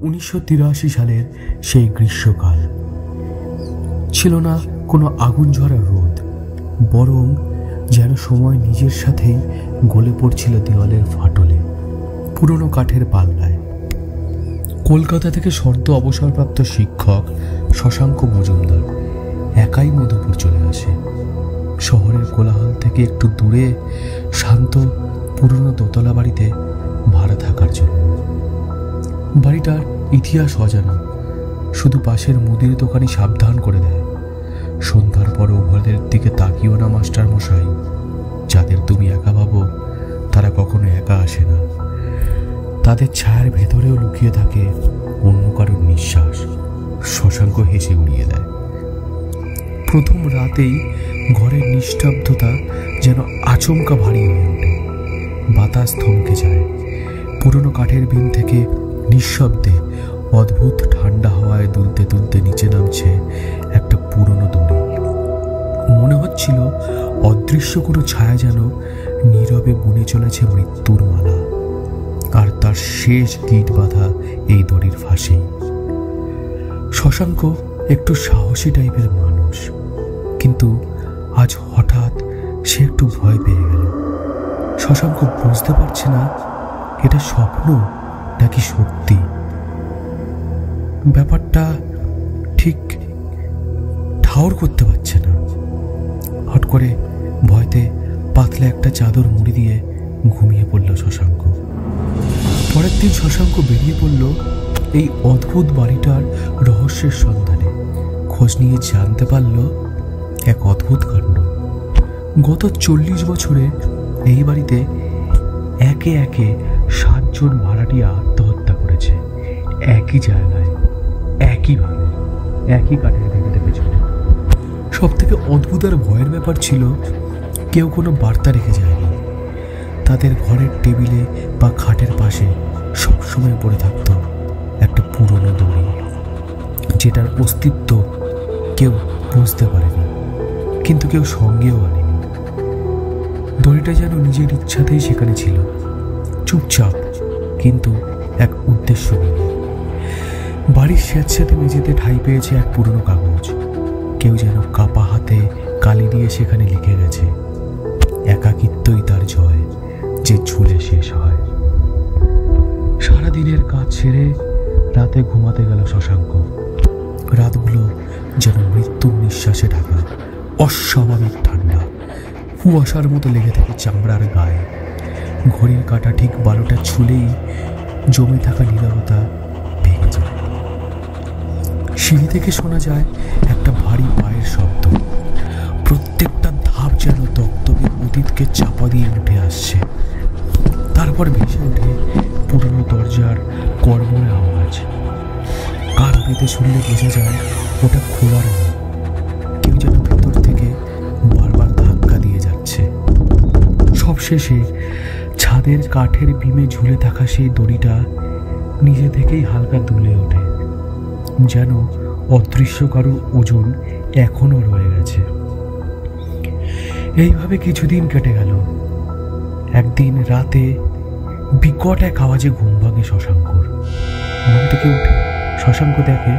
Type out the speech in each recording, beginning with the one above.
1983 সালের সেই গ্রীষ্মকাল ছিল না কোনো আগুন ঝরা রোদ, বরং যেন সময় নিজের সাথেই গলে পড়ছিল দেওয়ালের ফাটলে, পুরনো কাঠের পাল্লায়। কলকাতা থেকে সদ্য অবসরপ্রাপ্ত শিক্ষক শশাঙ্ক মজুমদার একাই মধুপুর চলে আসে। শহরের কোলাহল থেকে একটু দূরে শান্ত পুরনো দোতলা বাড়িতে ভাড়া থাকার জন্য। বাড়িটার ইতিহাস অজানা, শুধু পাশের মুদির দোকানি সাবধান করে দেয়, সন্ধ্যার পর ওভারদের দিকে তাকিও না মাস্টার মশাই, যাদের তুমি একা ভাবো তারা কখনো একা আসে না, তাদের ছায়ার ভেতরেও লুকিয়ে থাকে অন্য কারোর নিঃশ্বাস। শশাঙ্ক হেসে উড়িয়ে দেয়। প্রথম রাতেই ঘরের নিস্তব্ধতা যেন আচমকা ভারী হয়ে ওঠে। বাতাস থমকে যায়। পুরনো কাঠের বিম থেকে নিঃশব্দে অদ্ভুত ঠান্ডা হাওয়ায় দুলতে দুলতে নিচে নামছে একটা পুরনো দড়ি। মনে হচ্ছিল অদৃশ্য কোনো ছায়া যেন নীরবে বুনে চলেছে মৃত্যুর মালা, আর তার শেষ গিট বাঁধা এই দড়ির ফাঁসেই। শশাঙ্ক একটু সাহসী টাইপের মানুষ, কিন্তু আজ হঠাৎ সে একটু ভয় পেয়ে গেল। শশাঙ্ক বুঝতে পারছে না এটা স্বপ্ন নাকি সত্যি। ব্যাপারটা ঠিক ঠাউর করতে পারছে না। হট করে ভয়তে পাতলা একটা চাদর মুড়ি দিয়ে ঘুমিয়ে পড়ল শশাঙ্ক। পরের দিন শশাঙ্ক বেরিয়ে পড়ল এই অদ্ভুত বাড়িটার রহস্যের সন্ধানে। খোঁজ নিয়ে জানতে পারল এক অদ্ভুত কাণ্ড। গত 40 বছরে এই বাড়িতে একে একে 7 জন ভাড়াটিয়া আত্মহত্যা করেছে, একই জায়গায়, একইভাবে, একই কাঠের ভেঙে পেছনে। সব থেকে অদ্ভুত আর ভয়ের ব্যাপার ছিল কেউ কোনো বার্তা রেখে যায়নি। তাদের ঘরের টেবিলে বা খাটের পাশে সবসময় পড়ে থাকত একটা পুরনো দড়ি, যেটার অস্তিত্ব কেউ বুঝতে পারেনি, কিন্তু কেউ সঙ্গেও আনেনি। দড়িটা যেন নিজের ইচ্ছাতেই সেখানে ছিল, চুপচাপ, কিন্তু এক উদ্দেশ্য নিয়ে। বাড়ির স্যাঁতস্যাঁতে মেঝেতে ঠাঁই পেয়েছে এক পুরনো কাগজ। কেউ যেন কাপা হাতে কালি দিয়ে সেখানে লিখে গেছে, একাকিত্বই তার জয়, যে ঝুলে শেষ হয়। সারাদিনের কাজ ছেড়ে রাতে ঘুমাতে গেল শশাঙ্ক। রাতগুলো যেন মৃত্যুর নিঃশ্বাসে ঢাকা, অস্বাভাবিক ঠান্ডা, কুয়াশার মতো লেগে থাকে চামড়ার গায়ে। ঘড়ির কাঁটা ঠিক 12টা ছুলেই জমে থাকা নীরবতা ভেঙে যায়। সিঁড়ি থেকে শোনা যায় একটা ভারী পায়ের শব্দ। প্রত্যেকটা ধাপ যেন দপ্তবে অতীতকে চাপা দিয়ে উঠে আসছে। তারপর ভেসে ওঠে পুরনো দরজার কড়মড়ে আওয়াজ। কান পেতে শুনলে বোঝা যায় ওটা খোলার না, কেউ যেন ভেতর থেকে বারবার ধাক্কা দিয়ে যাচ্ছে। সবশেষে ছাদের কাঠের বিমে ঝুলে থাকা সেই দড়িটা নিজে থেকেই হালকা দুলে ওঠে, যেন অদৃশ্য কারোর ওজন এখনো রয়ে গেছে। এইভাবে কিছুদিন কেটে গেল। একদিন রাতে বিকট এক আওয়াজে ঘুম ভাঙে শশাঙ্কর। ঘুম থেকে উঠে শশাঙ্ক দেখে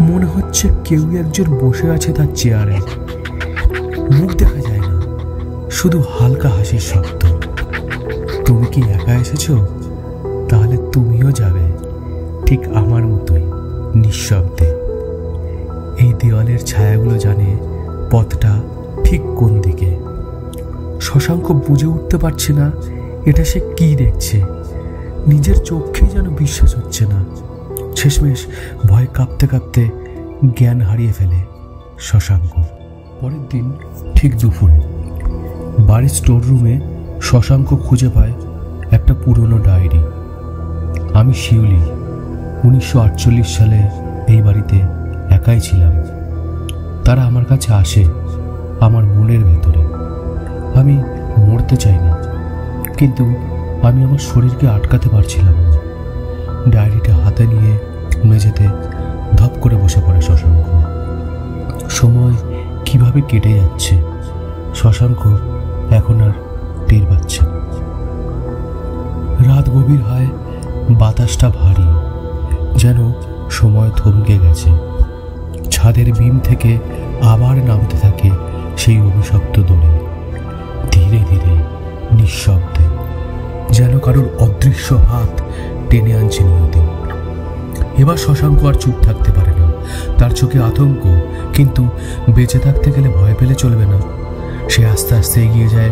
মনে হচ্ছে কেউ একজন বসে আছে তার চেয়ারে। মুখ দেখা যায় না, শুধু হালকা হাসির শব্দ। তুমি কি একা এসেছো? তাহলে তুমিও যাবে, ঠিক আমার মতোই, নিঃশব্দে। এই দেওয়ালের ছায়াগুলো জানে পথটা ঠিক কোন দিকে। শশাঙ্ক বুঝে উঠতে পারছে না এটা সে কি দেখছে। নিজের চোখেই যেন বিশ্বাস হচ্ছে না। শেষমেশ ভয় কাঁপতে কাঁপতে জ্ঞান হারিয়ে ফেলে শশাঙ্ক। পরের দিন ঠিক দুপুরে বাড়ির স্টোর রুমে শশাঙ্ক খুঁজে পায় একটা পুরনো ডায়েরি। আমি শিউলি, 1948 সালে এই বাড়িতে একাই ছিলাম। তারা আমার কাছে আসে আমার মনের ভেতরে। আমি মরতে চাই না, কিন্তু আমি আমার শরীরকে আটকাতে পারছিলাম না। ডায়েরিটা হাতে নিয়ে মেঝেতে ধপ করে বসে পড়ে শশাঙ্ক। সময় কিভাবে কেটে যাচ্ছে শশাঙ্ক এখন আর টের পাচ্ছে না। রাত গভীর হয়, বাতাসটা ভারী, যেন সময় থমকে গেছে। ছাদের বিম থেকে আবার নামতে থাকে সেই অভিশপ্ত দড়ি, ধীরে ধীরে, নিঃশব্দে, যেন কারোর অদৃশ্য হাত টেনে আনছে নিয়তি। এবার শশাঙ্ক আর চুপ থাকতে পারে না। তার চোখে আতঙ্ক, কিন্তু বেঁচে থাকতে গেলে ভয় পেলে চলবে না। সে আস্তে আস্তে এগিয়ে যায়,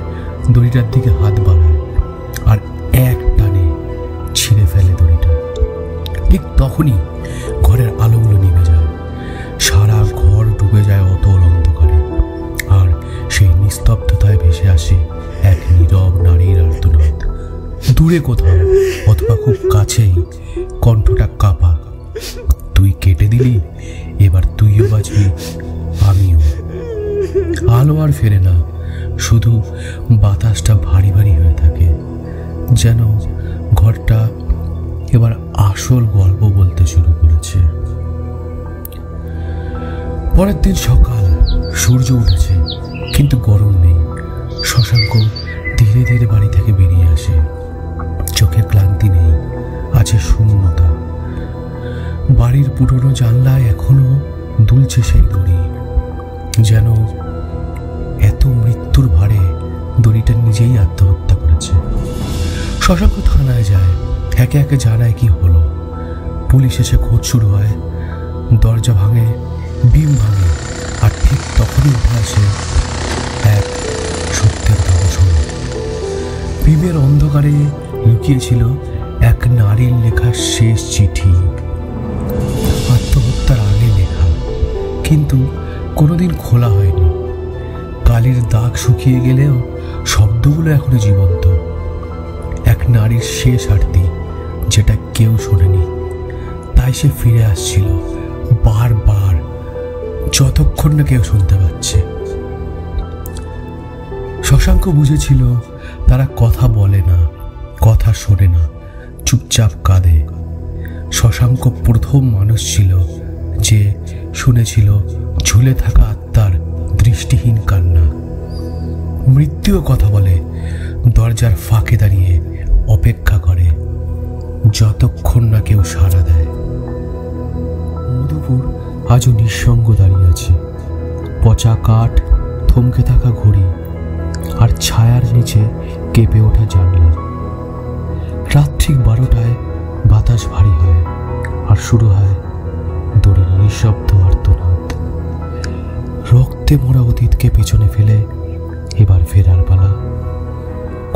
দড়িটার দিকে হাত বাড়ায় আর এক টানে ছিঁড়ে ফেলে দড়িটা। ঠিক তখনই ঘরের আলোগুলো নিভে যায়, সারা ঘর ডুবে যায় অতল অন্ধকারে, আর সেই নিস্তব্ধতায় ভেসে আসে এক নীরব নারীর আর্তনাদ। দূরে কোথাও অথবা খুব কাছেই কণ্ঠটা কাঁপা, তুই কেটে দিলি, এবার তুইও বাঁচবি, আমিও। আলো আর ফেরে না, শুধু বাতাসটা ভারী ভারী হয়ে থাকে, যেন ঘরটা এবার আসল গল্প বলতে শুরু করেছে। পরের দিন সকাল, সূর্য উঠেছে, কিন্তু গরম নেই। শশাঙ্ক ধীরে ধীরে বাড়ি থেকে বেরিয়ে আসে। চোখে ক্লান্তি নেই, আছে শূন্যতা। বাড়ির পুরনো জানলায় এখনো দুলছে সেই দড়ি, যেন এত মৃত্যুর ভারে দড়িটা নিজেই আত্মহত্যা করেছে। শশাঙ্ক থানায় যায়, একে একে জানায় কি হলো। পুলিশ এসে খোঁজ শুরু হয়, দরজা ভাঙে, বিম ভাঙে, আর ঠিক তখনই উঠে আসে এক সত্যের দর্শন। বিমের অন্ধকারে লুকিয়েছিল এক নারীর লেখা শেষ চিঠি, আত্মহত্যার আগে লেখা, কিন্তু কোনোদিন খোলা হয়নি। কালির দাগ শুকিয়ে গেলেও শব্দগুলো এখনো জীবন্ত। এক নারীর শেষ আরতি, যেটা কেউ শোনেনি, তাই সে ফিরে আসছিল বারবার, যতক্ষণ না কেউ শুনতে পাচ্ছে। শশাঙ্ক বুঝেছিল তারা কথা বলে না, কথা শোনে না, চুপচাপ কাঁদে। শশাঙ্ক প্রথম মানুষ ছিল যে শুনেছিল ঝুলে থাকা আত্মার দৃষ্টিহীন কান্না। মৃত্যুও কথা বলে, দরজার ফাঁকে দাঁড়িয়ে অপেক্ষা করে, যতক্ষণ না কেউ সাড়া দেয়। মধুপুর আজও নিঃসঙ্গ দাঁড়িয়ে আছে, পচা কাঠ, থমকে থাকা ঘড়ি, আর ছায়ার নিচে কেঁপে ওঠা জানলা। রাত ঠিক 12টায় বাতাস ভারী হয়, আর শুরু হয় দড়ির নিঃশব্দ আর্তনাদ। রক্তে মোড়া অতীতকে পেছনে ফেলে এবার ফেরার পালা।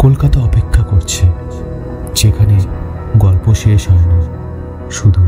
কলকাতা অপেক্ষা করছে, যেখানে গল্প শেষ হয় না, শুধু